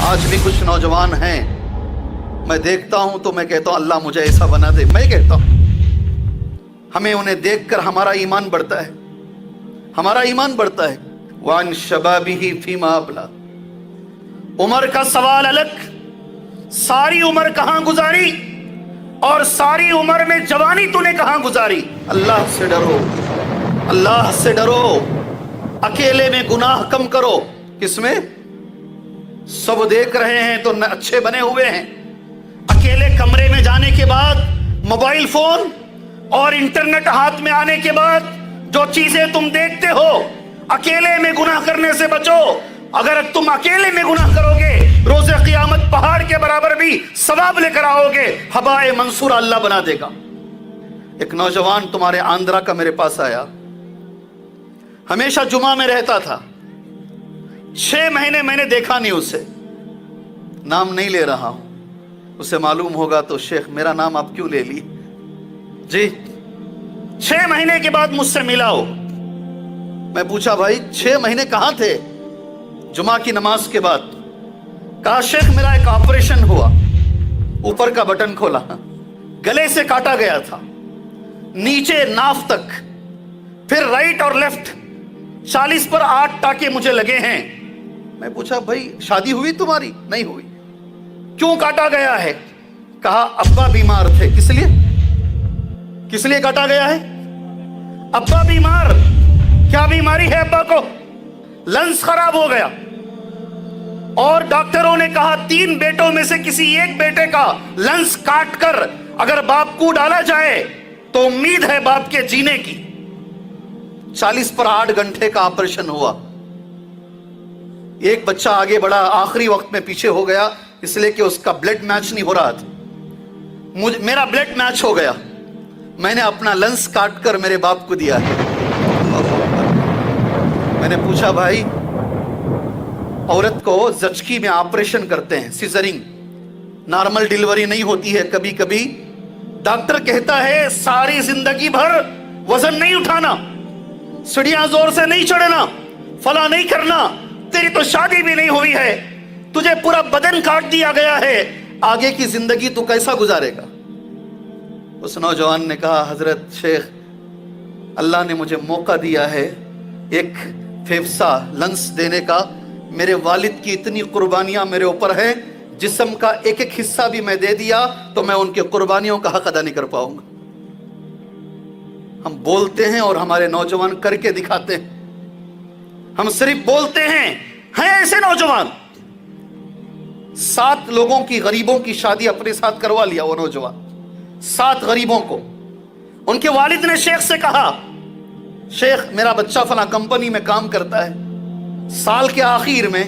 آج بھی کچھ نوجوان ہیں، میں دیکھتا ہوں تو میں کہتا ہوں اللہ مجھے ایسا بنا دے. میں کہتا ہوں ہمیں انہیں دیکھ کر ہمارا ایمان بڑھتا ہے، ہمارا ایمان بڑھتا ہے. وَعَنْ شَبَابِهِ فِيمَا أَبْلَى. عمر کا سوال الگ، ساری عمر کہاں گزاری اور ساری عمر میں جوانی تو نے کہاں گزاری. اللہ سے ڈرو، اللہ سے ڈرو. اکیلے میں گناہ کم کرو. کس میں؟ سب دیکھ رہے ہیں تو اچھے بنے ہوئے ہیں. اکیلے کمرے میں جانے کے بعد موبائل فون اور انٹرنیٹ ہاتھ میں آنے کے بعد جو چیزیں تم دیکھتے ہو، اکیلے میں گناہ کرنے سے بچو. اگر تم اکیلے میں گناہ کرو گے، روز قیامت پہاڑ کے برابر بھی ثواب لے کر آؤ گے. ہبائے منصورہ اللہ بنا دے گا. ایک نوجوان تمہارے آندرا کا میرے پاس آیا، ہمیشہ جمعہ میں رہتا تھا. 6 مہینے میں نے دیکھا نہیں اسے. نام نہیں لے رہا ہوں، اسے معلوم ہوگا تو شیخ میرا نام آپ کیوں لے لی. جی 6 مہینے کے بعد مجھ سے ملا ہو. میں پوچھا بھائی 6 مہینے کہاں تھے؟ جمعہ کی نماز کے بعد. کہا شیخ میرا ایک آپریشن ہوا، اوپر کا بٹن کھولا، گلے سے کاٹا گیا تھا نیچے ناف تک، پھر رائٹ اور لیفٹ 40 پر 8 ٹانکے مجھے لگے ہیں. میں پوچھا بھائی شادی ہوئی تمہاری؟ نہیں ہوئی. کیوں کاٹا گیا ہے؟ کہا ابا بیمار تھے. کس لیے؟ کس لیے کاٹا گیا ہے؟ ابا بیمار. کیا بیماری ہے ابا کو؟ لنس خراب ہو گیا اور ڈاکٹروں نے کہا 3 بیٹوں میں سے کسی ایک بیٹے کا لنس کاٹ کر اگر باپ کو ڈالا جائے تو امید ہے باپ کے جینے کی. 40 پر 8 گھنٹے کا آپریشن ہوا. ایک بچہ آگے بڑھا، آخری وقت میں پیچھے ہو گیا اس لیے کہ اس کا بلڈ میچ نہیں ہو رہا تھا. میرا بلڈ میچ ہو گیا، میں نے اپنا لنس کاٹ کر میرے باپ کو دیا ہے. میں نے پوچھا بھائی عورت کو زچگی میں آپریشن کرتے ہیں، سیزرنگ، نارمل ڈیلیوری نہیں ہوتی ہے. کبھی کبھی ڈاکٹر کہتا ہے ساری زندگی بھر وزن نہیں اٹھانا، سیڑھیاں زور سے نہیں چڑھنا، فلاں نہیں کرنا، تیری تو شادی بھی نہیں ہوئی ہے، تجھے پورا بدن کاٹ دیا گیا ہے، آگے کی زندگی تو کیسا گزارے گا؟ اس نوجوان نے کہا حضرت شیخ اللہ نے مجھے موقع دیا ہے ایک پھیپھڑا لنس دینے کا. میرے والد کی اتنی قربانیاں میرے اوپر ہیں، جسم کا ایک ایک حصہ بھی میں دے دیا تو میں ان کے قربانیوں کا حق ادا نہیں کر پاؤں گا. ہم بولتے ہیں اور ہمارے نوجوان کر کے دکھاتے ہیں. ہم صرف بولتے ہیں ایسے نوجوان. 7 لوگوں کی، غریبوں کی شادی اپنے ساتھ کروا لیا وہ نوجوان. 7 غریبوں کو. ان کے والد نے شیخ سے کہا شیخ میرا بچہ فلاں کمپنی میں کام کرتا ہے، سال کے آخر میں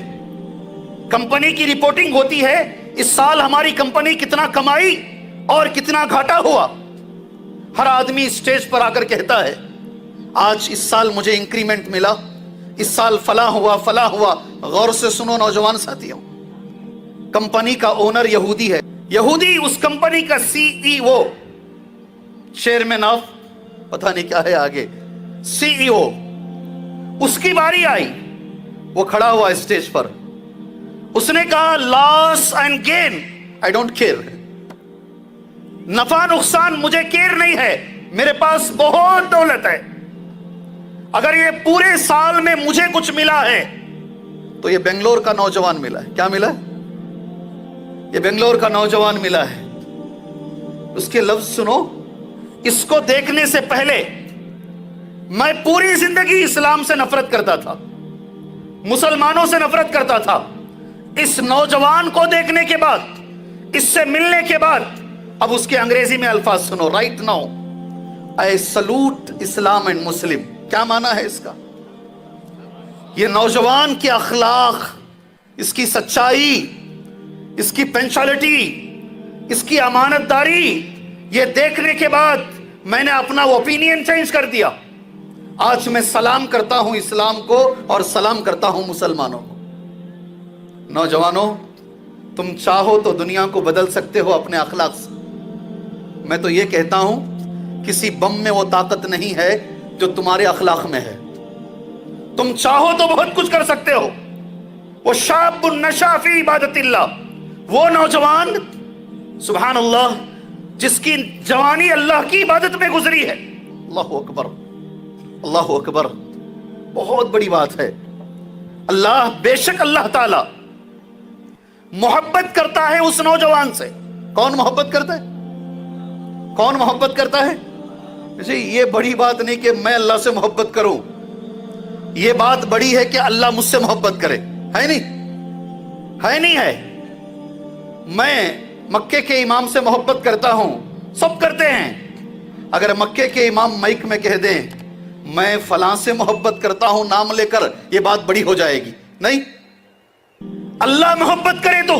کمپنی کی رپورٹنگ ہوتی ہے، اس سال ہماری کمپنی کتنا کمائی اور کتنا گھاٹا ہوا. ہر آدمی اسٹیج پر آ کر کہتا ہے آج اس سال مجھے انکریمنٹ ملا، اس سال فلاں ہوا فلاں ہوا. غور سے سنو نوجوان ساتھیوں، کمپنی کا اونر یہودی ہے. یہودی اس کمپنی کا CEO، چیئرمین آف پتہ نہیں کیا ہے آگے، CEO. اس کی باری آئی، وہ کھڑا ہوا اسٹیج پر، اس نے کہا loss and gain I don't care. نفع نقصان مجھے کیئر نہیں ہے، میرے پاس بہت دولت ہے، اگر یہ پورے سال میں مجھے کچھ ملا ہے تو یہ بنگلور کا نوجوان ملا ہے. کیا ملا ہے؟ یہ بنگلور کا نوجوان ملا ہے. اس کے لفظ سنو. اس کو دیکھنے سے پہلے میں پوری زندگی اسلام سے نفرت کرتا تھا، مسلمانوں سے نفرت کرتا تھا. اس نوجوان کو دیکھنے کے بعد، اس سے ملنے کے بعد، اب اس کے انگریزی میں الفاظ سنو. Right now I salute Islam and Muslim. کیا معنی ہے اس کا؟ یہ نوجوان کے اخلاق، اس کی سچائی، اس کی پنچوالٹی، اس کی امانت داری، یہ دیکھنے کے بعد میں نے اپنا اوپینین چینج کر دیا. آج میں سلام کرتا ہوں اسلام کو اور سلام کرتا ہوں مسلمانوں کو. نوجوانوں تم چاہو تو دنیا کو بدل سکتے ہو اپنے اخلاق سے. میں تو یہ کہتا ہوں کسی بم میں وہ طاقت نہیں ہے جو تمہارے اخلاق میں ہے. تم چاہو تو بہت کچھ کر سکتے ہو وہ شاب نشا فی عبادت اللہ، وہ نوجوان سبحان اللہ جس کی جوانی اللہ کی عبادت میں گزری ہے. اللہ اکبر، اللہ اکبر، بہت بڑی بات ہے. اللہ بے شک اللہ تعالی محبت کرتا ہے اس نوجوان سے. کون محبت کرتا ہے؟ کون محبت کرتا ہے؟ یہ بڑی بات نہیں کہ میں اللہ سے محبت کروں، یہ بات بڑی ہے کہ اللہ مجھ سے محبت کرے. ہے نہیں؟ ہے نہیں ہے؟ میں مکے کے امام سے محبت کرتا ہوں، سب کرتے ہیں. اگر مکے کے امام مائک میں کہہ دیں میں فلاں سے محبت کرتا ہوں نام لے کر، یہ بات بڑی ہو جائے گی. نہیں، اللہ محبت کرے تو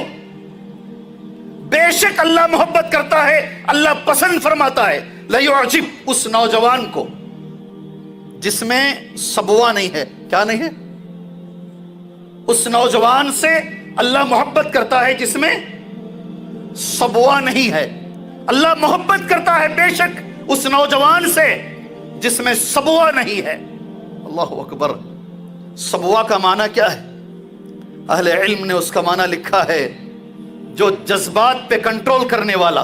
بے شک اللہ محبت کرتا ہے، اللہ پسند فرماتا ہے. لَيُعْجِبْ، اس نوجوان کو جس میں سبوا نہیں ہے. کیا نہیں ہے؟ اس نوجوان سے اللہ محبت کرتا ہے جس میں سبوا نہیں ہے. اللہ محبت کرتا ہے بے شک اس نوجوان سے جس میں سبوا نہیں ہے. اللہ اکبر. سبوا کا معنی کیا ہے؟ اہل علم نے اس کا معنی لکھا ہے جو جذبات پہ کنٹرول کرنے والا،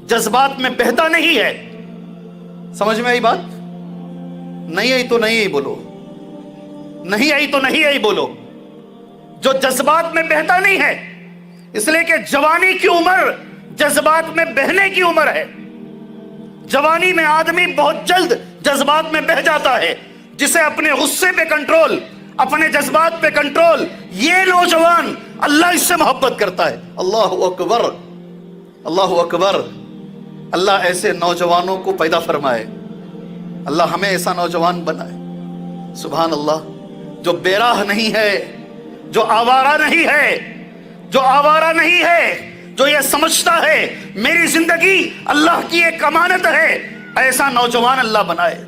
جذبات میں بہتا نہیں ہے. سمجھ میں آئی بات؟ نہیں آئی تو نہیں آئی بولو، نہیں آئی تو نہیں آئی بولو. جو جذبات میں بہتا نہیں ہے، اس لیے کہ جوانی کی عمر جذبات میں بہنے کی عمر ہے. جوانی میں آدمی بہت جلد جذبات میں بہہ جاتا ہے. جسے اپنے غصے پہ کنٹرول، اپنے جذبات پہ کنٹرول، یہ نوجوان اللہ اس سے محبت کرتا ہے. اللہ اکبر، اللہ اکبر. اللہ ایسے نوجوانوں کو پیدا فرمائے، اللہ ہمیں ایسا نوجوان بنائے. سبحان اللہ. جو بے راہ نہیں ہے، جو آوارہ نہیں ہے، جو آوارہ نہیں ہے، جو یہ سمجھتا ہے میری زندگی اللہ کی ایک امانت ہے، ایسا نوجوان اللہ بنائے.